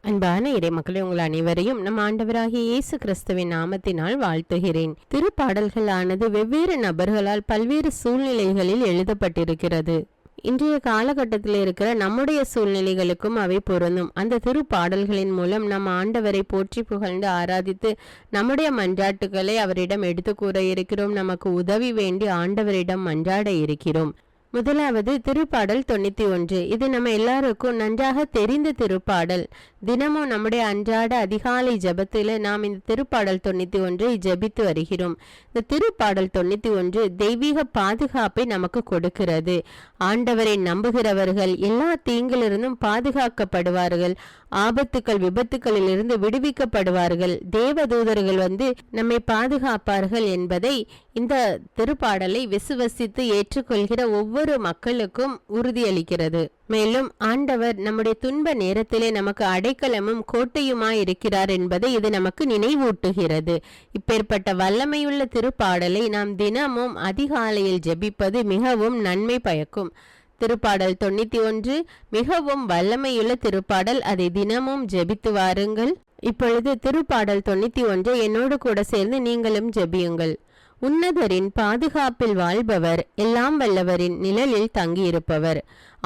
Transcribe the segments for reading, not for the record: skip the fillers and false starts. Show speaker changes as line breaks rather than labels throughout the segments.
அன்பான இறைமக்களே, உங்கள் அனைவரையும் நம் ஆண்டவராகிய இயேசு கிறிஸ்துவின் நாமத்தினால் வாழ்த்துகிறேன். திருப்பாடல்களானது வெவ்வேறு நபர்களால் பல்வேறு சூழ்நிலைகளில் எழுதப்பட்டிருக்கிறது. இன்றைய காலகட்டத்தில் இருக்கிற நம்முடைய சூழ்நிலைகளுக்கும் அவை பொருந்தும். அந்த திருப்பாடல்களின் மூலம் நம் ஆண்டவரை போற்றி புகழ்ந்து ஆராதித்து நம்முடைய மன்றாட்டுக்களை அவரிடம் எடுத்து கூற இருக்கிறோம். நமக்கு உதவி வேண்டி ஆண்டவரிடம் மன்றாட இருக்கிறோம். முதலாவது திருப்பாடல் 91. இது நம்ம எல்லாருக்கும் நன்றாக தெரிந்த திருப்பாடல். தினமும் நம்முடைய அன்றாட அதிகாலை ஜபத்தில் நாம் இந்த திருப்பாடல் 91 ஜபித்து வருகிறோம். இந்த திருப்பாடல் 91 தெய்வீக பாதுகாப்பை நமக்கு கொடுக்கிறது. ஆண்டவரை நம்புகிறவர்கள் எல்லா தீங்கிலிருந்தும் பாதுகாக்கப்படுவார்கள். ஆபத்துக்கள் விபத்துக்களில் இருந்து விடுவிக்கப்படுவார்கள். தேவதூதர்கள் நம்மை பாதுகாப்பார்கள் என்பதை இந்த திருப்பாடலை விசுவசித்து ஏற்றுக்கொள்கிற ஒவ்வொரு மக்களுக்கும் உறுதியளிக்கிறது. மேலும் ஆண்டவர் நம்முடைய துன்ப நேரத்திலே நமக்கு அடைக்கலமும் கோட்டையுமாய் இருக்கிறார் என்பதை இது நமக்கு நினைவூட்டுகிறது. இப்பேற்பட்ட வல்லமையுள்ள திருப்பாடலை நாம் தினமும் அதிகாலையில் ஜெபிப்பது மிகவும் நன்மை பயக்கும். திருப்பாடல் 91 மிகவும் வல்லமையுள்ள திருப்பாடல். அதை தினமும் ஜெபித்து வாருங்கள். இப்பொழுது திருப்பாடல் 91 என்னோடு கூட சேர்ந்து நீங்களும் ஜெபியுங்கள். உன்னதரின் பாதுகாப்பில் வாழ்பவர், எல்லாம் வல்லவரின் நிழலில் தங்கியிருப்பவர்.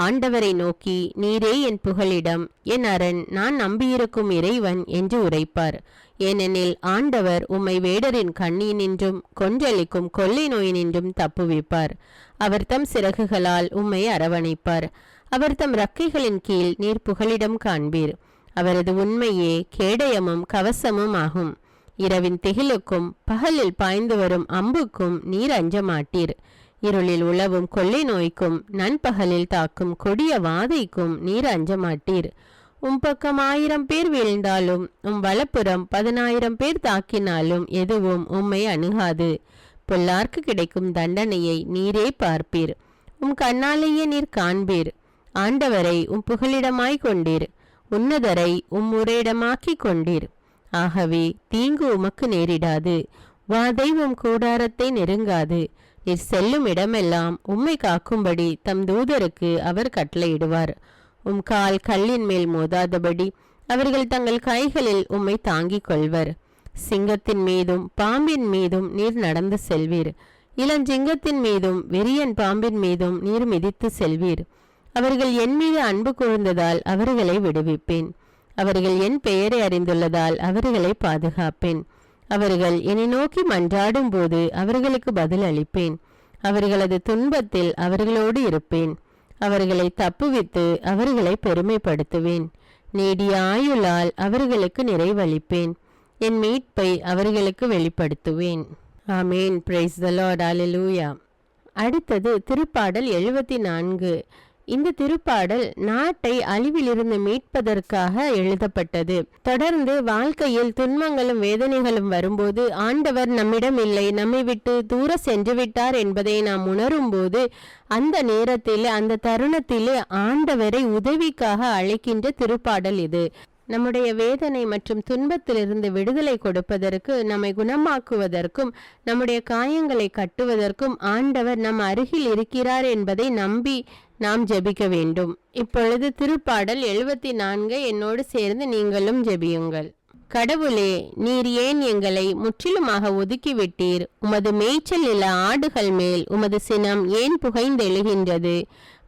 ஆண்டவரை நோக்கி, நீரே என் புகலிடம், என் அரண், நான் நம்பியிருக்கும் இறைவன் என்று உரைப்பார். ஏனெனில் ஆண்டவர் உம்மை வேடரின் கண்ணியினின்றும் கொன்றளிக்கும் கொள்ளை நோயினின்றும் தப்புவிப்பார். அவர் தம் சிறகுகளால் உம்மை அரவணைப்பார். அவர் தம் ரக்கைகளின் கீழ் நீர் புகலிடம் காண்பீர். அவரது உண்மையே கேடயமும் கவசமும் ஆகும். இரவின் திகிலுக்கும் பகலில் பாய்ந்து வரும் அம்புக்கும் நீர் அஞ்ச மாட்டீர். இருளில் உழவும் கொள்ளை நோய்க்கும் நண்பகலில் தாக்கும் கொடிய வாதைக்கும் நீர் அஞ்ச மாட்டீர். பக்கம் 1000 பேர் வீழ்ந்தாலும் வலப்புறம் 10,000 பேர் தாக்கினாலும் எதுவும் உம்மை அணுகாது. பொல்லார்க்கு கிடைக்கும் தண்டனையை நீரே பார்ப்பீர். கண்ணாலேயே நீர் காண்பீர். ஆண்டவரை புகலிடமாய் கொண்டீர். உன்னதரை உரையிடமாக்கி கொண்டீர். ஆகவே தீங்கு உமக்கு நேரிடாது. வாதை கூடாரத்தை நெருங்காது. நீர் செல்லும் இடமெல்லாம் உம்மை காக்கும்படி தம் தூதருக்கு அவர் கட்டளையிடுவார். கால் கல்லின் மேல் மோதாதபடி அவர்கள் தங்கள் கைகளில் உம்மை தாங்கிக் கொள்வர். சிங்கத்தின் மீதும் பாம்பின் மீதும் நீர் நடந்து செல்வீர். இளஞ்சிங்கத்தின் மீதும் வெறியன் பாம்பின் மீதும் நீர் மிதித்து செல்வீர். அவர்கள் என் மீது அன்பு கூர்ந்ததால் அவர்களை விடுவிப்பேன். அவர்கள் என் பெயரை அறிந்துள்ளதால் அவர்களை பாதுகாப்பேன். அவர்கள் என்னை நோக்கி மன்றாடும் போது அவர்களுக்கு பதில் அளிப்பேன். அவர்களது துன்பத்தில் அவர்களோடு இருப்பேன். அவர்களை தப்புவித்து அவர்களை பெருமைப்படுத்துவேன். நீடிய ஆயுளால் அவர்களுக்கு நிறைவளிப்பேன். என் மீட்பை அவர்களுக்கு வெளிப்படுத்துவேன். ஆமேன். Price the Lord. அல்லேலூயா. அடுத்தது திருப்பாடல் 74. இந்த திருப்பாடல் நாட்டை அழிவிலிருந்து மீட்பதற்காக எழுதப்பட்டது. தொடர்ந்து வாழ்க்கையில் துன்பங்களும் வேதனைகளும் வரும்போது ஆண்டவர் நம்மிடம் இல்லை, நம்மை விட்டு தூர சென்று விட்டார் என்பதை நாம் உணரும் போது அந்த நேரத்தில் அந்த தருணத்தில் ஆண்டவரை உதவிக்காக அழைக்கின்ற திருப்பாடல் இது. நம்முடைய வேதனை மற்றும் துன்பத்திலிருந்து விடுதலை கொடுப்பதற்கு, நம்மை குணமாக்குவதற்கும், நம்முடைய காயங்களை கட்டுவதற்கும் ஆண்டவர் நம் அருகில் இருக்கிறார் என்பதை நம்பி நாம் ஜெபிக்க வேண்டும். இப்பொழுது திருப்பாடல் 74 என்னோடு சேர்ந்து நீங்களும் ஜெபியுங்கள். கடவுளே, நீர் ஏன் எங்களை முற்றிலுமாக ஒதுக்கிவிட்டீர்? உமது மேய்ச்சல் நில ஆடுகள் மேல் உமது சினம் ஏன் புகைந்தெழுகின்றது?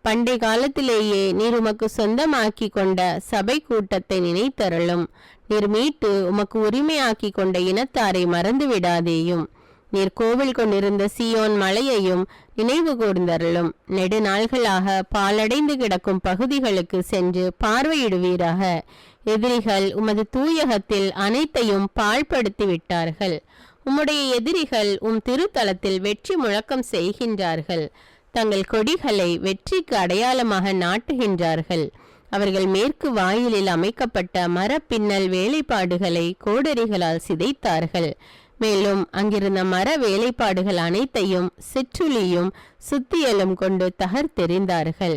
பண்டை காலத்திலேயே நீர் உமக்கு சொந்தமாக்கி கொண்ட சபை கூட்டத்தை நினைத்தருளும். நீர் மீட்டு உமக்கு உரிமையாக்கி கொண்ட இனத்தாரை மறந்து விடாதேயும். நீர் கோவில் கொண்டிருந்த சீயோன் மலையையும் நினைவு கூர்ந்தருளும். நெடுநாள்களாக பாலடைந்து கிடக்கும் பகுதிகளுக்கு சென்று பார்வையிடுவீராக. எதிரிகள் உமது தூயகத்தில் அனைத்தையும் பாழ்படுத்தி விட்டார்கள். உம்முடைய எதிரிகள் திருத்தலத்தில் வெற்றி முழக்கம் செய்கின்றார்கள். தங்கள் கொடிகளை வெற்றிக்கு அடையாளமாக நாட்டுகின்றார்கள். அவர்கள் மேற்கு வாயிலில் அமைக்கப்பட்ட மரப்பின்னல் வேலைப்பாடுகளை கோடரிகளால் சிதைத்தார்கள். மேலும் அங்கிருந்த மர வேலைப்பாடுகள் அனைத்தையும் சிற்றுளியும் சுத்தியலும் கொண்டு தகர்த்தெறிந்தார்கள்.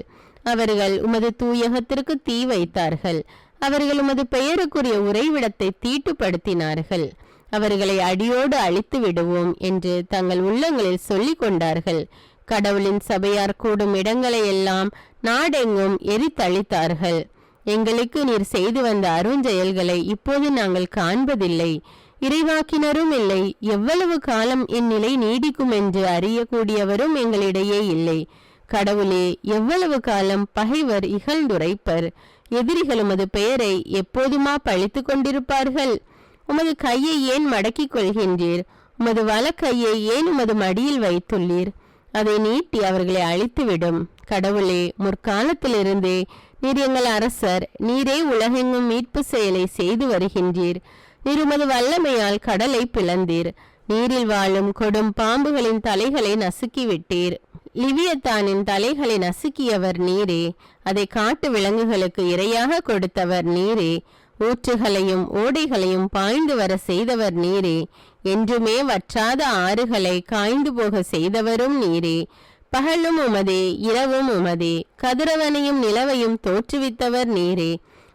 அவர்கள் உமது தூயகத்திற்கு தீ வைத்தார்கள். அவர்கள் உமது பெயருக்குரிய உறைவிடத்தை தீட்டுப்படுத்தினார்கள். அவர்களை அடியோடு அழித்து விடுவோம் என்று தங்கள் உள்ளங்களில் சொல்லிக் கொண்டார்கள். கடவுளின் சபையார் கூடும் இடங்களை எல்லாம் நாடெங்கும் எரித்தழித்தார்கள். எங்களுக்கு நீர் செய்து வந்த அருஞ்செயல்களை இப்போது நாங்கள் காண்பதில்லை. இறைவாக்கினரும் இல்லை. எவ்வளவு காலம் இந்நிலை நீடிக்கும் என்று அறியக்கூடியவரும் எங்களிடையே இல்லை. கடவுளே, எவ்வளவு காலம் பகைவர் இகழ்ந்துரைப்பர்? எதிரிகள் உமது பெயரை எப்போதுமா பழித்து கொண்டிருப்பார்கள்? உமது கையை ஏன் மடக்கிக் கொள்கின்றீர்? உமது வலக்கையை ஏன் உமது மடியில் வைத்துள்ளீர்? அதை நீட்டி அவர்களை அழித்துவிடும். கடவுளே, முற்காலத்திலிருந்தே நீர் எங்கள் அரசர். நீரே உலகெங்கும் மீட்பு செயலை செய்து வருகின்றீர். நீர் உமது வல்லமையால் கடலை பிளந்தீர். நீரில் வாழும் கொடும் பாம்புகளின் தலைகளை நசுக்கிவிட்டீர். லிவியத்தானின் தலைகளை நசுக்கியவர் நீரே. அதை காட்டு விலங்குகளுக்கு இரையாக கொடுத்தவர் நீரே. ஊற்றுகளையும் ஓடைகளையும் பாய்ந்து வர செய்தவர் நீரே. என்றுமே வற்றாத ஆறுகளை காய்ந்து போக செய்தவரும் நீரே. பகலும் உமதே, இரவும் உமதே. கதிரவனையும் நிலவையும் தோற்றுவித்தவர் நீரே.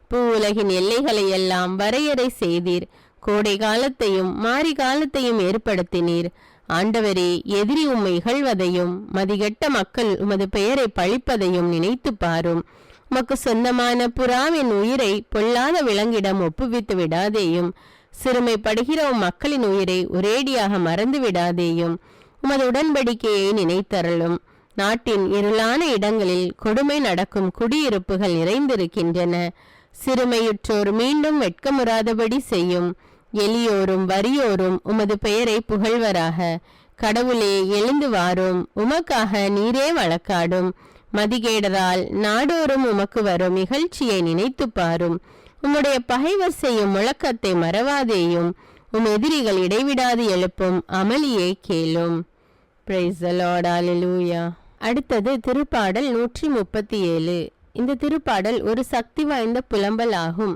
பூ உலகின் எல்லைகளை எல்லாம் வரையறை செய்தீர். கோடை காலத்தையும் மாரி காலத்தையும் ஏற்படுத்தினீர். ஆண்டவரே, எதிரி உம்மை இகழ்வதையும் மதிகெட்ட மக்கள் உமது பெயரை பழிப்பதையும் நினைத்து பாரும். உமக்கு சொந்தமான புறாவின் உயிரை பொல்லாத விலங்கிடம் ஒப்புவித்து விடாதேயும். சிறுமைப்படுகிற மக்களின் உயிரை ஒரேடியாக மறந்து விடாதேயும். உமது உடன்படிக்கையை நினைத்தருளும். நாட்டின் இருளான இடங்களில் கொடுமை நடக்கும் குடியிருப்புகள் நிறைந்திருக்கின்றன. சிறுமையுற்றோர் மீண்டும் வெட்கமுறாதபடி செய்யும். எளியோரும் வறியோரும் உமது பெயரை புகழ்வராக. கடவுளே, எழுந்து வாரும். உமக்காக நீரே வழக்காடும். மதிகேடரால் நாடோறும் உமக்கு வரும் இகழ்ச்சியை நினைத்து பாரும். உம்முடைய பகைவர் செய்யும் முழக்கத்தை மறவாதேயும். உம் எதிரிகள் இடைவிடாது எழுப்பும் அமளியை கேளும். Praise the Lord. அல்லேலூயா. அடுத்தது திருப்பாடல் 137. இந்த திருப்பாடல் ஒரு சக்தி வாய்ந்த புலம்பல் ஆகும்.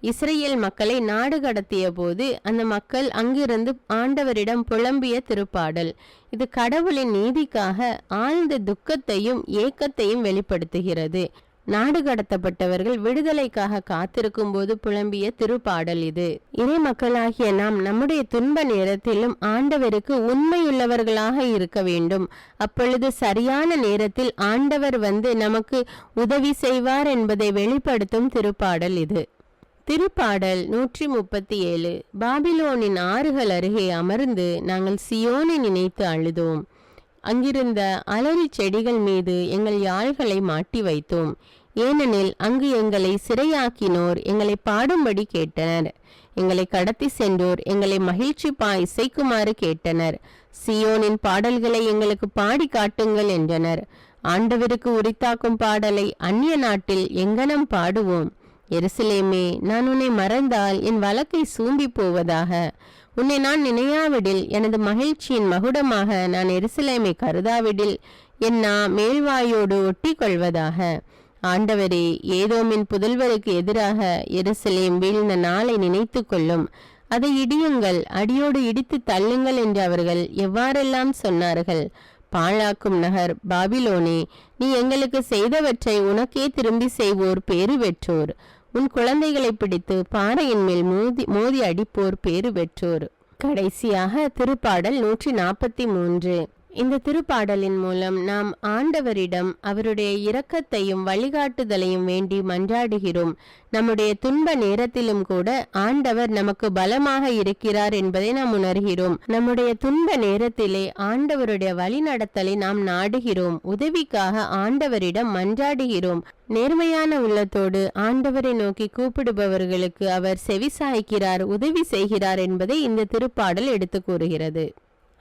இஸ்ரேல் மக்களை நாடு கடத்திய போது அந்த மக்கள் அங்கிருந்து ஆண்டவரிடம் புலம்பிய திருப்பாடல். இது கடவுளின் நீதிக்காக ஆழ்ந்த துக்கத்தையும் ஏக்கத்தையும் வெளிப்படுத்துகிறது. நாடு கடத்தப்பட்டவர்கள் விடுதலைக்காக காத்திருக்கும் போது புலம்பிய திருப்பாடல் இது. இறை மக்களாகிய நாம் நம்முடைய துன்ப நேரத்திலும் ஆண்டவருக்கு உண்மையுள்ளவர்களாக இருக்க வேண்டும். அப்பொழுது சரியான நேரத்தில் ஆண்டவர் வந்து நமக்கு உதவி செய்வார் என்பதை வெளிப்படுத்தும் திருப்பாடல் இது. திருப்பாடல் 137. பாபிலோனின் ஆறுகள் அருகே அமர்ந்து நாங்கள் சியோனை நினைத்து அழுதோம். அங்கிருந்த அலரி செடிகள் மீது எங்கள் யாழ்களை மாட்டி வைத்தோம். ஏனெனில் அங்கு எங்களை சிறையாக்கினோர் எங்களை பாடும்படி கேட்டனர். எங்களை கடத்தி சென்றோர் எங்களை மகிழ்ச்சி இசைக்குமாறு கேட்டனர். சியோனின் பாடல்களை எங்களுக்கு பாடி காட்டுங்கள் என்றனர். ஆண்டவருக்கு உரித்தாக்கும் பாடலை அந்நிய நாட்டில் எங்கனம் பாடுவோம்? எருசலேமே, நான் உன்னை மறந்தால் என் வழக்கை சூம்பி போவதாக. உன்னை நான் நினையாவிடில் எனது மகிழ்ச்சியின் மகுடமாக நான் எருசலேமை கருதாவிடில் என் மேல்வாயோடு ஒட்டி கொள்வதாக. ஆண்டவரே, ஏதோமின் புதல்வருக்கு எதிராக எருசலேம் வீழ்ந்த நாளை நினைத்து கொள்ளும். அதை இடியுங்கள், அடியோடு இடித்து தள்ளுங்கள் என்று அவர்கள் எவ்வாறெல்லாம் சொன்னார்கள். பாழாக்கும் நகர் பாபிலோனே, நீ எங்களுக்கு செய்தவற்றை உனக்கே திரும்பி செய்வோர் பேறு பெற்றோர். உன் குழந்தைகளை பிடித்து பாறையின் மேல் மோதி அடிப்போர் பேறு பெற்றோர். கடைசியாக திருப்பாடல் 143. இந்த திருப்பாடலின் மூலம் நாம் ஆண்டவரிடம் அவருடைய இரக்கத்தையும் வழிகாட்டுதலையும் வேண்டி மன்றாடுகிறோம். நம்முடைய துன்ப நேரத்திலும் கூட ஆண்டவர் நமக்கு பலமாக இருக்கிறார் என்பதை நாம் உணர்கிறோம். நம்முடைய துன்ப நேரத்திலே ஆண்டவருடைய வழிநடத்தலை நாம் நாடுகிறோம். உதவிக்காக ஆண்டவரிடம் மன்றாடுகிறோம். நேர்மையான உள்ளத்தோடு ஆண்டவரை நோக்கி கூப்பிடுபவர்களுக்கு அவர் செவிசாய்க்கிறார், உதவி செய்கிறார் என்பதை இந்த திருப்பாடல் எடுத்து கூறுகிறது.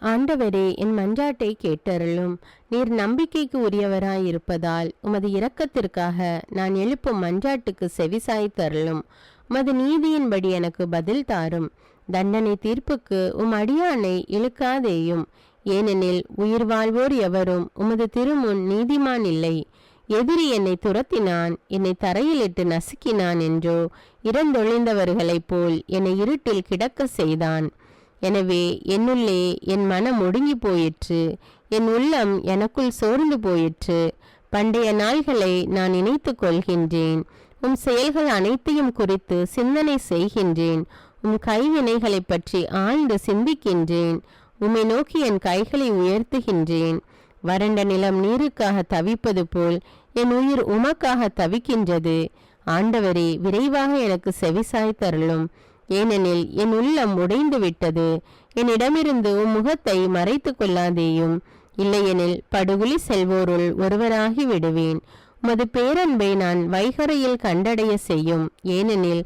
ஆண்டவரே, என் மன்றாட்டை கேட்டருளும். நீர் நம்பிக்கைக்கு உரியவராயிருப்பதால் உமது இரக்கத்திற்காக நான் எழுப்பும் மன்றாட்டுக்கு செவிசாய்த்தருளும். உமது நீதியின்படி எனக்கு பதில் தாரும். தண்டனை தீர்ப்புக்கு அடியானை இழுக்காதேயும். ஏனெனில் உயிர் வாழ்வோர் எவரும் உமது திருமுன் நீதிமான் இல்லை. எதிரி என்னை துரத்தினான், என்னை தரையிலிட்டு நசுக்கினான் என்றோ இறந்தொழிந்தவர்களைப் போல் என்னை இருட்டில் கிடக்க செய்தான். எனவே என்னுள்ளே என் மனம் ஒடுங்கி போயிற்று, என் உள்ளம் எனக்குள் சோர்ந்து போயிற்று. பண்டைய நாள்களை நான் நினைத்து கொள்கின்றேன். உம் செயல்கள் அனைத்தையும் குறித்து சிந்தனை செய்கின்றேன். உம் கைவினைகளை பற்றி ஆழ்ந்து சிந்திக்கின்றேன். உம்மை நோக்கி என் கைகளை உயர்த்துகின்றேன். வறண்ட நிலம் நீருக்காக தவிப்பது போல் என் உயிர் உமக்காக தவிக்கின்றது. ஆண்டவரே, விரைவாக எனக்கு செவிசாய்த்தருளும். ஏனெனில் என் உள்ளம் உடைந்து விட்டது. என்னிடமிருந்து உம் முகத்தை மறைத்து கொள்ளாதேயும். இல்லையெனில் படுகுழி செல்வோருள் ஒருவராகி விடுவேன். உமது பேரன்பை நான் வைகரையில் கண்டடைய செய்யும். ஏனெனில்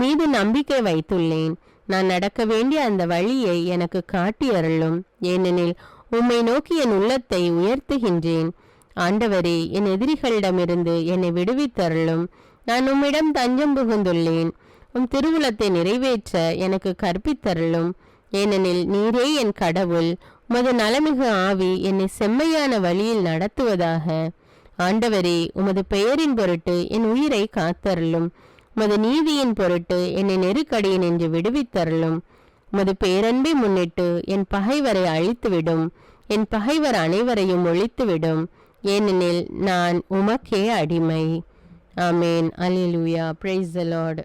மீது நம்பிக்கை வைத்துள்ளேன். நான் நடக்க வேண்டிய அந்த வழியை எனக்கு காட்டி அருளும். ஏனெனில் உம்மை நோக்கி என் உள்ளத்தை உயர்த்துகின்றேன். ஆண்டவரே, என் எதிரிகளிடமிருந்து என்னை விடுவித்தருளும். நான் உம்மிடம் தஞ்சம் புகுந்துள்ளேன். உம் திருவுளத்தை நிறைவேற்ற எனக்கு கற்பித்தருளும். ஏனெனில் நீரே என் கடவுள். உமது நலமிகு ஆவி என்னை செம்மையான வழியில் நடத்துவதாக. ஆண்டவரே, உமது பெயரின் பொருட்டு என் உயிரை காத்தருளும். உமது நீதியின் பொருட்டு என்னை நெருக்கடியின் என்று விடுவித்தருளும். உமது பேரன்பை முன்னிட்டு என் பகைவரை அழித்துவிடும். என் பகைவர் அனைவரையும் ஒழித்துவிடும். ஏனெனில் நான் உமக்கே அடிமை. ஆமேன். அல்லேலூயா. Praise the Lord.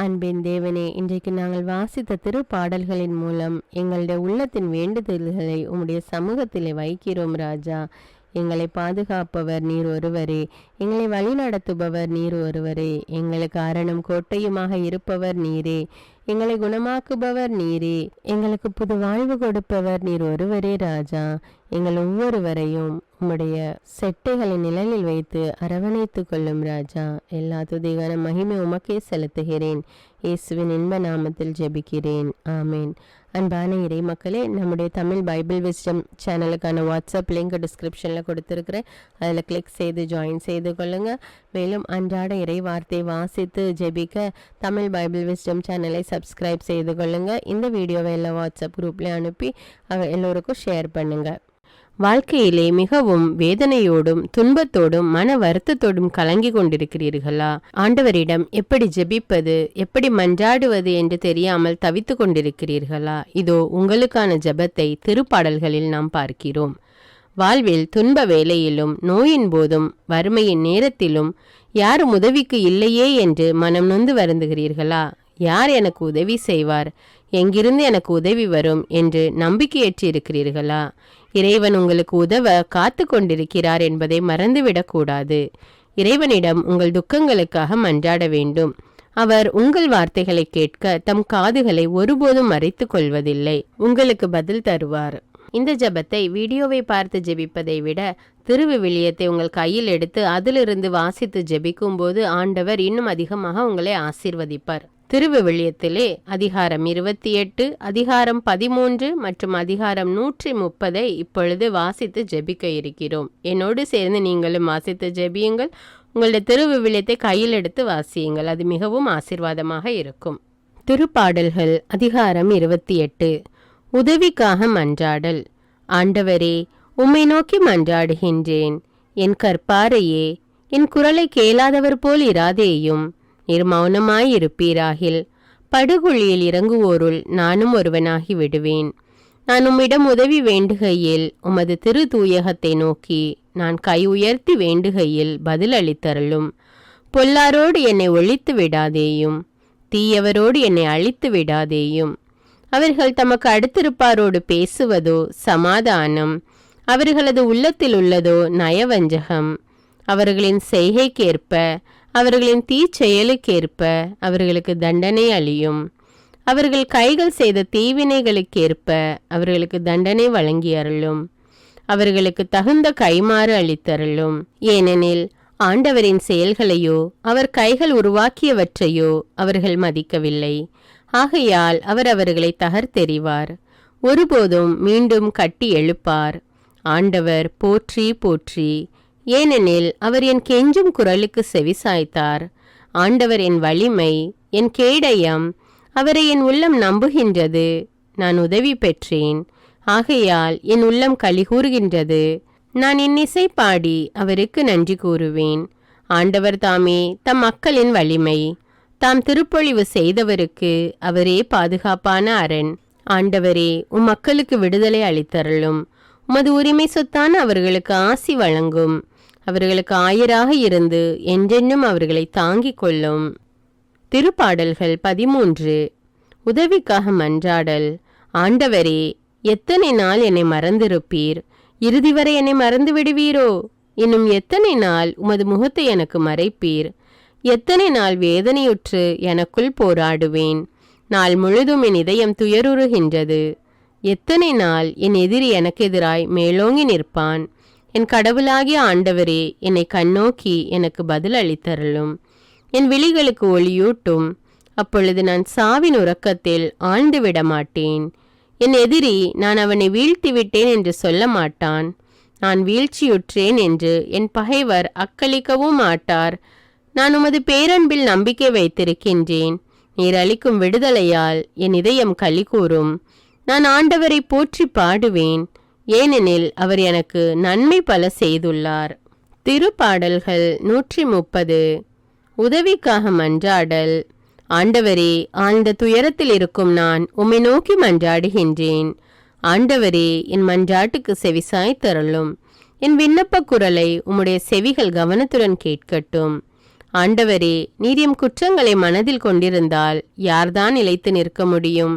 அன்பின் தேவனே, இன்றைக்கு நாங்கள் வாசித்த திருப்பாடல்களின் மூலம் எங்களுடைய உள்ளத்தின் வேண்டுதல்களை உம்முடைய சமூகத்திலே வைக்கிறோம் ராஜா. எங்களை பாதுகாப்பவர் நீர் ஒருவரே. எங்களை வழிநடத்துபவர் நீர் ஒருவரே. எங்களுக்கு அரணம் கோட்டையுமாக இருப்பவர் நீரே. எங்களை குணமாக்குபவர் நீரே. எங்களுக்கு புது வாழ்வு கொடுப்பவர் நீர் ஒருவரே ராஜா. எங்கள் ஒவ்வொருவரையும் உம்முடைய செட்டைகளின் நிழலில் வைத்து அரவணைத்து கொள்ளும் ராஜா. எல்லா துதிகான மகிமை உமக்கே செலுத்துகிறேன். இயேசுவின் இன்ப நாமத்தில் ஜெபிக்கிறேன். ஆமேன். அன்பான இறை மக்களே, நம்முடைய தமிழ் பைபிள் விஸ்டம் சேனலுக்கான வாட்ஸ்அப் லிங்க் டிஸ்கிரிப்ஷனில் கொடுத்துருக்குறேன். அதில் கிளிக் செய்து ஜாயின் செய்து கொள்ளுங்கள். மேலும் அன்றாட இறை வார்த்தை வாசித்து ஜெபிக்க தமிழ் பைபிள் விஸ்டம் சேனலை சப்ஸ்கிரைப் செய்து கொள்ளுங்கள். இந்த வீடியோவை எல்லாம் வாட்ஸ்அப் குரூப்லேயே அனுப்பி எல்லோருக்கும் ஷேர் பண்ணுங்கள். வாழ்க்கையிலே மிகவும் வேதனையோடும் துன்பத்தோடும் மன வருத்தத்தோடும் கலங்கி கொண்டிருக்கிறீர்களா? ஆண்டவரிடம் எப்படி ஜெபிப்பது, எப்படி மன்றாடுவது என்று தெரியாமல் தவித்து கொண்டிருக்கிறீர்களா? இதோ உங்களுக்கான ஜெபத்தை திருப்பாடல்களில் நாம் பார்க்கிறோம். வாழ்வில் துன்ப வேளையிலும் நோயின் போதும் வறுமையின் நேரத்திலும் யாரும் உதவிக்கு இல்லையே என்று மனம் நொந்து வருந்துகிறீர்களா? யார் எனக்கு உதவி செய்வார், எங்கிருந்து எனக்கு உதவி வரும் என்று நம்பிக்கையற்று இருக்கிறீர்களா? இறைவன் உங்களுக்கு உதவ காத்து கொண்டிருக்கிறார் என்பதை மறந்துவிடக்கூடாது. இறைவனிடம் உங்கள் துக்கங்களுக்காக மன்றாட வேண்டும். அவர் உங்கள் வார்த்தைகளை கேட்க தம் காதுகளை ஒருபோதும் மறைத்து கொள்வதில்லை. உங்களுக்கு பதில் தருவார். இந்த ஜெபத்தை வீடியோவை பார்த்து ஜெபிப்பதை விட திருவிவிலியத்தை உங்கள் கையில் எடுத்து அதிலிருந்து வாசித்து ஜெபிக்கும் போது ஆண்டவர் இன்னும் அதிகமாக உங்களை ஆசீர்வதிப்பார். திருவிவிலியத்திலே அதிகாரம் 28, அதிகாரம் 13 மற்றும் அதிகாரம் 130 இப்பொழுது வாசித்து ஜெபிக்க இருக்கிறோம். என்னோடு சேர்ந்து நீங்களும் வாசித்து ஜெபியுங்கள். உங்களுடைய திருவிவிலியத்தை கையில் எடுத்து வாசியுங்கள். அது மிகவும் ஆசீர்வாதமாக இருக்கும். திருப்பாடல்கள் அதிகாரம் 28. உதவிக்காக மன்றாடல். ஆண்டவரே, உம்மை நோக்கி மன்றாடுகின்றேன். என் கற்பாரையே, என் குரலை கேளாதவர் போல் இராதேயும். நீர் மௌனமாயிருப்பீராகில் படுகுழியில் இறங்குவோருள் நானும் ஒருவனாகி விடுவேன். நான் உம்மிடம் உதவி வேண்டுகையில் உமது திரு தூயகத்தை நோக்கி நான் கை உயர்த்தி வேண்டுகையில் பதில் அளித்தருளும். பொல்லாரோடு என்னை ஒழித்து விடாதேயும், தீயவரோடு என்னை அழித்து விடாதேயும். அவர்கள் தமக்கு அடுத்திருப்பாரோடு பேசுவதோ சமாதானம், அவர்களது உள்ளத்தில் உள்ளதோ நயவஞ்சகம். அவர்களின் செய்கைக்கேற்ப அவர்களின் தீச்செயலுக்கேற்ப அவர்களுக்கு தண்டனை அளியும். அவர்கள் கைகள் செய்த தீவினைகளுக்கேற்ப அவர்களுக்கு தண்டனை வழங்கி அருளும். அவர்களுக்கு தகுந்த கைமாறு அளித்தருளும். ஏனெனில் ஆண்டவரின் செயல்களையோ அவர் கைகள் உருவாக்கியவற்றையோ அவர்கள் மதிக்கவில்லை. ஆகையால் அவர் அவர்களை தகர்த்தெறிவார், ஒருபோதும் மீண்டும் கட்டி எழுப்பார். ஆண்டவர் போற்றி போற்றி. ஏனெனில் அவர் என் கெஞ்சும் குரலுக்கு செவிசாய்த்தார். ஆண்டவர் என் வலிமை, என் கேடயம். அவரை என் உள்ளம் நம்புகின்றது. நான் உதவி பெற்றேன். ஆகையால் என் உள்ளம் களிகூறுகின்றது. நான் இன்னிசை பாடி அவருக்கு நன்றி கூறுவேன். ஆண்டவர் தாமே தம் மக்களின் வலிமை. தாம் திருப்பொழிவு செய்தவருக்கு அவரே பாதுகாப்பான அரண். ஆண்டவரே, உம் மக்களுக்கு விடுதலை அளித்தருளும். உமது உரிமை சொத்தான அவர்களுக்கு ஆசி வழங்கும். அவர்களுக்கு ஆயராக இருந்து என்றென்னும் அவர்களை தாங்கிக் கொள்ளும். திருப்பாடல்கள் 13. உதவிக்காக மன்றாடல். ஆண்டவரே, எத்தனை நாள் என்னை மறந்திருப்பீர்? இறுதி வரை என்னை மறந்து விடுவீரோ? இன்னும் எத்தனை நாள் உமது முகத்தை எனக்கு மறைப்பீர்? எத்தனை நாள் வேதனையுற்று எனக்குள் போராடுவேன். நாள் முழுதும் என் இதயம் துயருறுகின்றது. எத்தனை நாள் என் எதிரி எனக்கு எதிராய் மேலோங்கி நிற்பான். என் கடவுளாகிய ஆண்டவரே, என்னை கண்ணோக்கி எனக்கு பதில் அளித்தருளும். என் விழிகளுக்கு ஒளியூட்டும். அப்பொழுது நான் சாவின் உறக்கத்தில் ஆழ்ந்து விட மாட்டேன். என் எதிரி நான் அவனை வீழ்த்திவிட்டேன் என்று சொல்ல மாட்டான். நான் வீழ்ச்சியுற்றேன் என்று என் பகைவர் அக்களிக்கவும் மாட்டார். நான் உமது பேரன்பில் நம்பிக்கை வைத்திருக்கின்றேன். நீர் அளிக்கும் விடுதலையால் என் இதயம் களி கூறும். நான் ஆண்டவரை போற்றி பாடுவேன், ஏனெனில் அவர் எனக்கு நன்மை பல செய்துள்ளார். திருப்பாடல்கள் 130. உதவிக்காக மன்றாடல். ஆண்டவரே, ஆழ்ந்த துயரத்தில் இருக்கும் நான் உம்மை நோக்கி மன்றாடுகின்றேன். ஆண்டவரே, என் மன்றாட்டுக்கு செவிசாய் தருளும். என் விண்ணப்ப குரலை உம்முடைய செவிகள் கவனத்துடன் கேட்கட்டும். ஆண்டவரே, நீர் எம் குற்றங்களை மனதில் கொண்டிருந்தால் யார்தான் நிலைத்து நிற்க முடியும்?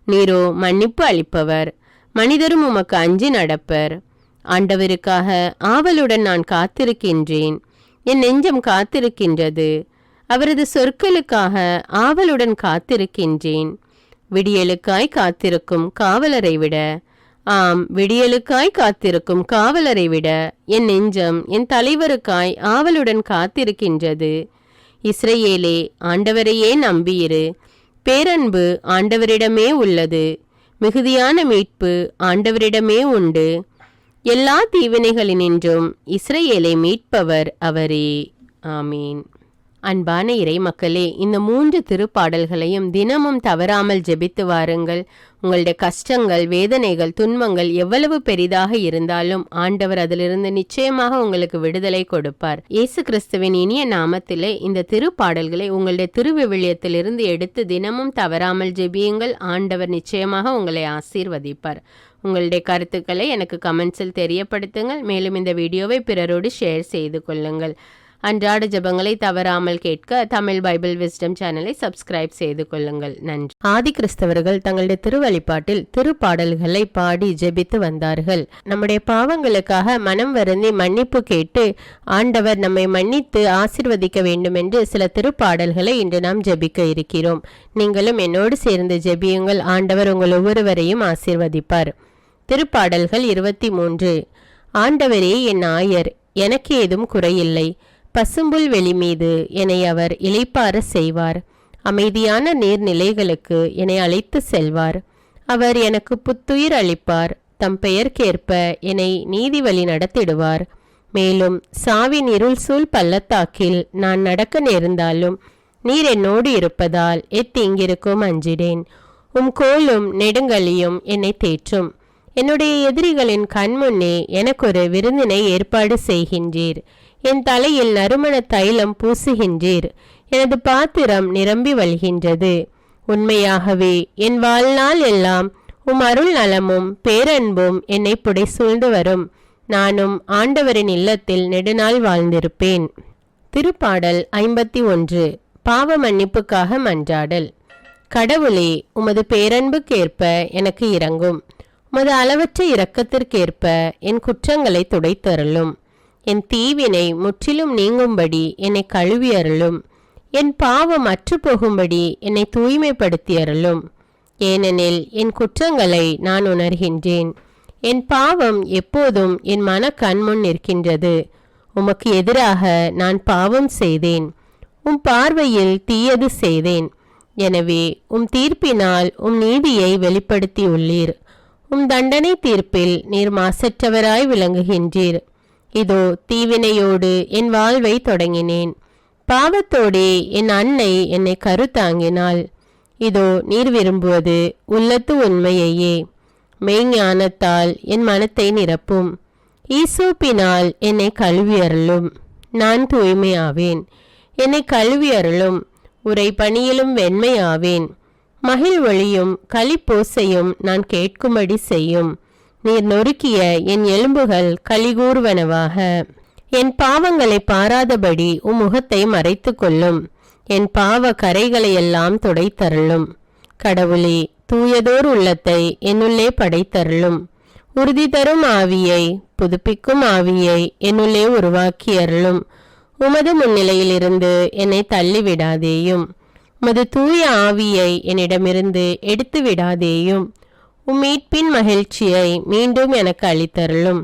நீரோ மன்னிப்பு அளிப்பவர், மனிதரும் உமக்கு அஞ்சி நடப்பர். ஆண்டவருக்காக ஆவலுடன் நான் காத்திருக்கின்றேன். என் நெஞ்சம் காத்திருக்கின்றது. அவரது சொற்களுக்காக ஆவலுடன் காத்திருக்கின்றேன். விடியலுக்காய் காத்திருக்கும் காவலரை விட, ஆம், விடியலுக்காய் காத்திருக்கும் காவலரை விட என் நெஞ்சம் என் தலைவருக்காய் ஆவலுடன் காத்திருக்கின்றது. இஸ்ரவேலே, ஆண்டவரையே நம்பியிரு. பேரன்பு ஆண்டவரிடமே உள்ளது. மிகுதியான மீட்பு ஆண்டவரிடமே உண்டு. எல்லா தீவினைகளினின்றும் இஸ்ரவேலை மீட்பவர் அவரே. ஆமீன். அன்பான இறை மக்களே, இந்த 3 திருப்பாடல்களையும் தினமும் தவறாமல் ஜெபித்து வாருங்கள். உங்களுடைய கஷ்டங்கள், வேதனைகள், துன்பங்கள் எவ்வளவு பெரிதாக இருந்தாலும் ஆண்டவர் அதிலிருந்து நிச்சயமாக உங்களுக்கு விடுதலை கொடுப்பார். இயேசு கிறிஸ்துவின் இனிய நாமத்திலே இந்த திருப்பாடல்களை உங்களுடைய திருவிவிலியத்திலிருந்து எடுத்து தினமும் தவறாமல் ஜெபியுங்கள். ஆண்டவர் நிச்சயமாக உங்களை ஆசீர்வதிப்பார். உங்களுடைய கருத்துக்களை எனக்கு கமெண்ட்ஸில் தெரியப்படுத்துங்கள். மேலும் இந்த வீடியோவை பிறரோடு ஷேர் செய்து கொள்ளுங்கள். அன்றாட ஜெபங்களை தவறாமல் கேட்க தமிழ் பைபிள் விஸ்டம் சேனலை சப்ஸ்கிரைப் செய்து கொள்ளுங்கள். நன்றி. ஆதி கிறிஸ்தவர்கள் தங்களுடைய திருவழிபாட்டில் திருப்பாடல்களை பாடி ஜெபித்து வந்தார்கள். நம்முடைய பாவங்களுக்காக மனம் வருந்தி மன்னிப்பு கேட்டு ஆண்டவர் நம்மை மன்னித்து ஆசீர்வதிக்க வேண்டும் என்று சில திருப்பாடல்களை இன்று நாம் ஜெபிக்க இருக்கிறோம். நீங்களும் என்னோடு சேர்ந்து ஜெபியுங்கள். ஆண்டவர் உங்கள் ஒவ்வொருவரையும் ஆசீர்வதிப்பார். திருப்பாடல்கள் 23. ஆண்டவரே என் ஆயர், எனக்கு ஏதும் குறையில்லை. பசும்புல் வெளி மீது என்னை அவர் இளைப்பார செய்வார். அமைதியான நீர்நிலைகளுக்கு என்னை அழைத்து செல்வார். அவர் எனக்கு புத்துயிர் அளிப்பார். தம் பெயர்க்கேற்ப என்னை நீதி வழி நடத்திடுவார். மேலும் சாவின் இருள் சூழ் பள்ளத்தாக்கில் நான் நடக்க நேர்ந்தாலும் நீர் என்னோடு இருப்பதால் எத்தீங்கிருக்கும் அஞ்சிடேன். உம் கோலும் நெடுங்கலியும் என்னை தேற்றும். என்னுடைய எதிரிகளின் கண்முன்னே எனக்கொரு விருந்தினை ஏற்பாடு செய்கின்றீர். என் தலையில் நறுமண தைலம் பூசுகின்றீர். எனது பாத்திரம் நிரம்பி வழிகின்றது. உண்மையாகவே என் வாழ்நாள் எல்லாம் உம் அருள் நலமும் பேரன்பும் என்னை புடை சூழ்ந்து வரும். நானும் ஆண்டவரின் இல்லத்தில் நெடுநாள் வாழ்ந்திருப்பேன். திருப்பாடல் 51. பாவ மன்னிப்புக்காக மன்றாடல். கடவுளே, உமது பேரன்புக்கேற்ப எனக்கு இரங்கும். உமது அளவற்ற இரக்கத்திற்கேற்ப என் குற்றங்களை துடைத்தருளும். என் தீவினை முற்றிலும் நீங்கும்படி என்னை கழுவி அருளும். என் பாவம் அற்று போகும்படி என்னை தூய்மைப்படுத்தி அருளும். ஏனெனில் என் குற்றங்களை நான் உணர்கின்றேன். என் பாவம் எப்போதும் என் மன கண்முன் நிற்கின்றது. உமக்கு எதிராக நான் பாவம் செய்தேன். உம் பார்வையில் தீயது செய்தேன். எனவே உம் தீர்ப்பினால் உம் நீதியை வெளிப்படுத்தியுள்ளீர். உம் தண்டனை தீர்ப்பில் நீர் மாசற்றவராய் விளங்குகின்றீர். இதோ தீவினையோடு என் வாழ்வை தொடங்கினேன். பாவத்தோடே என் அன்னை என்னை கருத்தாங்கினாள். இதோ நீர் விரும்புவது உள்ளத்து உண்மையையே. மெய்ஞானத்தால் என் மனத்தை நிரப்பும். ஈசோப்பினால் என்னை கழுவி அருளும். நான் தூய்மையாவேன். என்னை கழுவி அருளும். உரை பணியிலும் வெண்மையாவேன். மகிழ் ஒளியும் களிப்போசையும் நான் கேட்கும்படி செய்யும். நீர் நொறுக்கிய என் எலும்புகள் களிகூர்வனவாக. என் பாவங்களை பாராதபடி உம் முகத்தை மறைத்து கொள்ளும். என் பாவ கரைகளையெல்லாம் துடைத்தருளும். கடவுளே, தூயதோர் உள்ளத்தை என்னுள்ளே படைத்தருளும். உறுதி தரும் ஆவியை, புதுப்பிக்கும் ஆவியை என்னுள்ளே உருவாக்கி அருளும். உமது முன்னிலையிலிருந்து என்னை தள்ளிவிடாதேயும். உமது தூய ஆவியை என்னிடமிருந்து எடுத்து விடாதேயும். உம் மீட்பின் மகிழ்ச்சியை மீண்டும் எனக்கு அளித்தருளும்.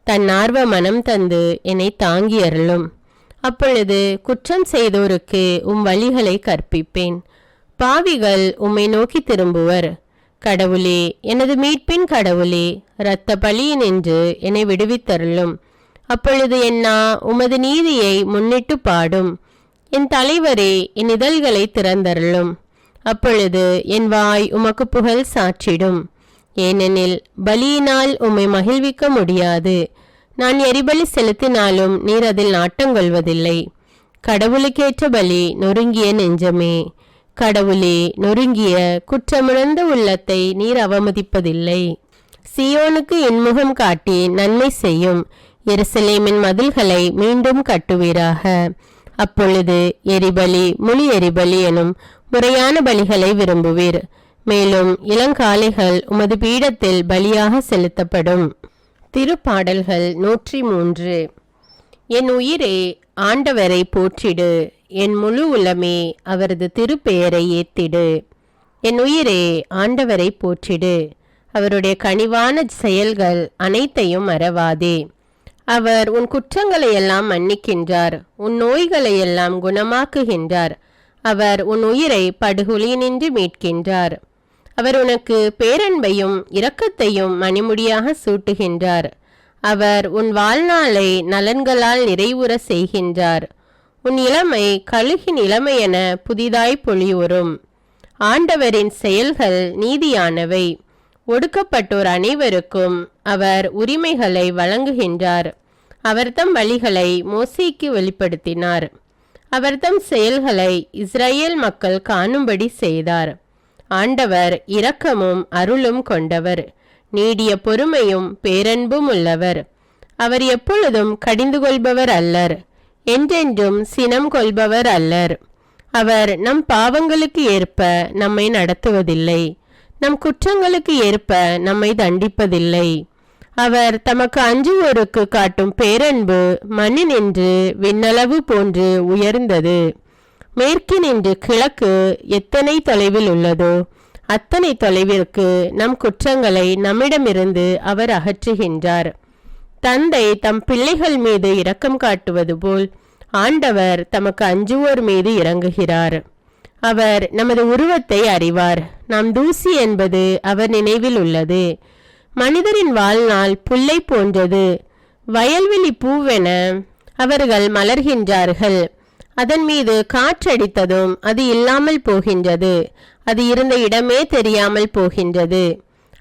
தன்னார்வ மனம் தந்து என்னை தாங்கி அருளும். அப்பொழுது குற்றம் செய்தோருக்கு உம் வழிகளை கற்பிப்பேன். பாவிகள் உம்மை நோக்கி திரும்புவர். கடவுளே, எனது மீட்பின் கடவுளே, இரத்த பழியினின்று என்னை விடுவித்தருளும். அப்பொழுது என்னா உமது நீதியை முன்னிட்டு பாடும். என் தலைவரே, என் இதழ்களை திறந்தருளும். அப்பொழுது என் வாய் உமக்கு புகழ் சாற்றிடும். ஏனெனில் பலியினால் உம்மை மகிழ்விக்க முடியாது. நான் எரிபலி செலுத்தினாலும் நீர் அதில் நாட்டங்கொள்வதில்லை. கடவுளுக்கேற்ற பலி நொறுங்கிய நெஞ்சமே. கடவுளே, நொறுங்கிய குற்றமுணர்ந்த உள்ளத்தை நீர் அவமதிப்பதில்லை. சியோனுக்கு இன்முகம் காட்டி நன்மை செய்யும். எருசலேமின் மதில்களை மீண்டும் கட்டுவீராக. அப்பொழுது எரிபலி முழு எரிபலி எனும் முறையான பலிகளை விரும்புவீர். மேலும் இளங்காளைகள் உமது பீடத்தில் பலியாக செலுத்தப்படும். திருப்பாடல்கள் 103. என் உயிரே, ஆண்டவரை போற்றிடு. என் முழு உளமே, அவரது திருப்பெயரை ஏத்திடு. என் உயிரே, ஆண்டவரை போற்றிடு. அவருடைய கனிவான செயல்கள் அனைத்தையும் மறவாதே. அவர் உன் குற்றங்களை எல்லாம் மன்னிக்கின்றார். உன் நோய்களை எல்லாம் குணமாக்குகின்றார். அவர் உன் உயிரை படுகொலியினின்று மீட்கின்றார். அவர் உனக்கு பேரன்பையும் இரக்கத்தையும் மணிமுடியாக சூட்டுகின்றார். அவர் உன் வாழ்நாளை நலன்களால் நிறைவுற செய்கின்றார். உன் இளமை கழுகின் இளமை என புதிதாய் பொலிவுறும். ஆண்டவரின் செயல்கள் நீதியானவை. ஒடுக்கப்பட்டோர் அனைவருக்கும் அவர் உரிமைகளை வழங்குகின்றார். அவர் தம் வழிகளை மோசேக்கு வெளிப்படுத்தினார். அவர் தம் செயல்களை இஸ்ரேல் மக்கள் காணும்படி செய்தார். ஆண்டவர் இரக்கமும் அருளும் கொண்டவர், நீடிய பொறுமையும் பேரன்பும் உள்ளவர். அவர் எப்பொழுதும் கடிந்து கொள்பவர் அல்லர், என்றென்றும் சினம் கொள்பவர் அல்லர். அவர் நம் பாவங்களுக்கு ஏற்ப நம்மை நடத்துவதில்லை, நம் குற்றங்களுக்கு ஏற்ப நம்மை தண்டிப்பதில்லை. அவர் தமக்கு அஞ்சுவோருக்கு காட்டும் பேரன்பு மண்ணினின்று விண்ணளவு போன்று உயர்ந்தது. மேற்கினின்று கிழக்கு எத்தனை தொலைவில் உள்ளதோ அத்தனை தொலைவிற்கு நம் குற்றங்களை நம்மிடமிருந்து அவர் அகற்றுகின்றார். தந்தை தம் பிள்ளைகள் மீது இரக்கம் காட்டுவது போல் ஆண்டவர் தமக்கு அஞ்சுவோர் மீது இறங்குகிறார். அவர் நமது உருவத்தை அறிவார். நாம் தூசி என்பது அவர் நினைவில் உள்ளது. மனிதரின் வாழ்நாள் புல்லை போன்றது. வயல்வெளி பூவென அவர்கள் மலர்கின்றார்கள். அதன் மீது காற்றடித்ததும் அது இல்லாமல் போகின்றது. அது இருந்த இடமே தெரியாமல் போகின்றது.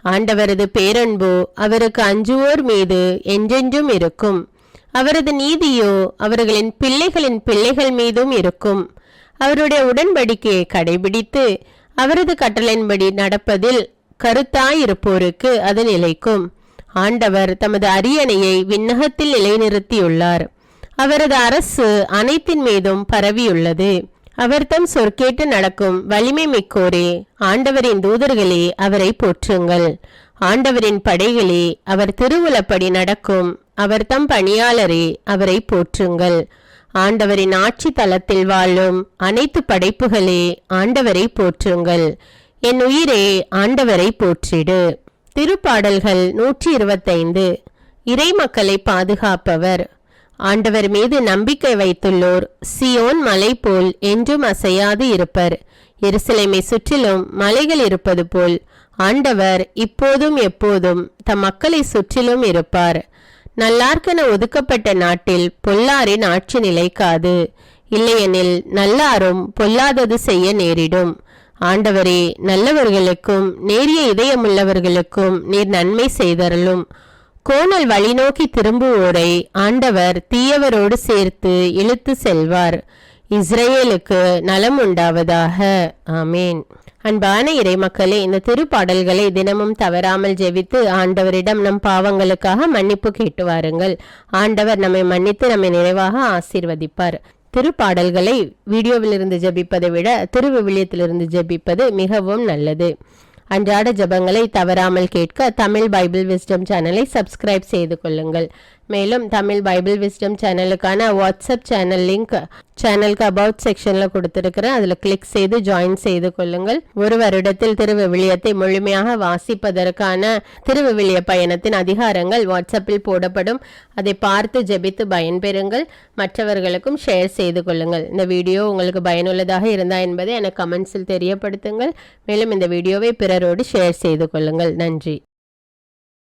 ஆண்டவரது பேரன்போ அவருக்கு அஞ்சுவோர் மீது என்றென்றும் இருக்கும். அவரது நீதியோ அவர்களின் பிள்ளைகளின் பிள்ளைகள் மீதும் இருக்கும். அவருடைய உடன்படிக்கையை கடைபிடித்து அவரது கட்டளையின்படி நடப்பதில் கருத்தாயிருப்போருக்கு அது நிலைக்கும். ஆண்டவர் தமது அரியணையை விண்ணகத்தில் நிலைநிறுத்தியுள்ளார். அவரது அரசு அனைத்தின் மீதும் பரவியுள்ளது. அவர் தம் சொற்கேட்டு நடக்கும் வலிமை மிக்கோரே, ஆண்டவரின் தூதர்களே, அவரை போற்றுங்கள். ஆண்டவரின் படைகளே, அவர் திருவுளப்படி நடக்கும் அவர் தம் பணியாளரே, அவரை போற்றுங்கள். ஆண்டவரின் ஆட்சி தலத்தில் வாழும் அனைத்து படைப்புகளே, ஆண்டவரை போற்றுங்கள். என் உயிரே, ஆண்டவரை போற்றிடு. திருப்பாடல்கள் 125. இறை மக்களை பாதுகாப்பவர். ஆண்டவர் மீது நம்பிக்கை வைத்துள்ளோர் சியோன் மலை போல் என்றும் அசையாது இருப்பர். எருசலேமை சுற்றிலும் மலைகள் இருப்பது போல் ஆண்டவர் இப்போதும் எப்போதும் தம் மக்களை சுற்றிலும் இருப்பார். நல்லார்க்கென ஒதுக்கப்பட்ட நாட்டில் பொல்லாரின் ஆட்சி நிலைக்காது. இல்லையெனில் நல்லாரும் பொல்லாதது செய்ய நேரிடும். ஆண்டவரே, நல்லவர்களுக்கும் நேரிய இதயமுள்ளவர்களுக்கும் நீர் நன்மை செய்தருளும். கோணல் வழி நோக்கி திரும்புவோரை ஆண்டவர் தீயவரோடு சேர்த்து இழுத்து செல்வார். இஸ்ரேலுக்கு நலம் உண்டாவதாக. ஆமேன். அன்பான இறைமக்களே, இந்த திருப்பாடல்களை தினமும் தவறாமல் ஜெபித்து ஆண்டவரிடம் நம் பாவங்களுக்காக மன்னிப்பு கேட்டு வாருங்கள். ஆண்டவர் நம்மை மன்னித்து நம்மை நிறைவாக ஆசீர்வதிப்பார். திருப்பாடல்களை வீடியோவிலிருந்து ஜெபிப்பதை விட திருவிவிலியத்திலிருந்து ஜெபிப்பது மிகவும் நல்லது. அன்றாட ஜெபங்களை தவறாமல் கேட்க தமிழ் பைபிள் விஸ்டம் சேனலை சப்ஸ்கிரைப் செய்து கொள்ளுங்கள். மேலும் தமிழ் பைபிள் விஸ்டம் சேனலுக்கான வாட்ஸ்அப் சேனல் லிங்க் சேனலுக்கு அபவுட் செக்ஷன்ல கொடுத்திருக்கிறேன். அதுல கிளிக் செய்து ஜாயின் செய்து கொள்ளுங்கள். ஒரு வருடத்தில் திருவிவிலியத்தை முழுமையாக வாசிப்பதற்கான திருவிவிலிய பயணத்தின் அதிகாரங்கள் வாட்ஸ்அப்பில் போடப்படும். அதை பார்த்து ஜெபித்து பயன்பெறுங்கள். மற்றவர்களுக்கும் ஷேர் செய்து கொள்ளுங்கள். இந்த வீடியோ உங்களுக்கு பயனுள்ளதாக இருந்தா என்பதை எனக்கு கமெண்ட்ஸில் தெரியப்படுத்துங்கள். மேலும் இந்த வீடியோவை பிறரோடு ஷேர் செய்து கொள்ளுங்கள். நன்றி.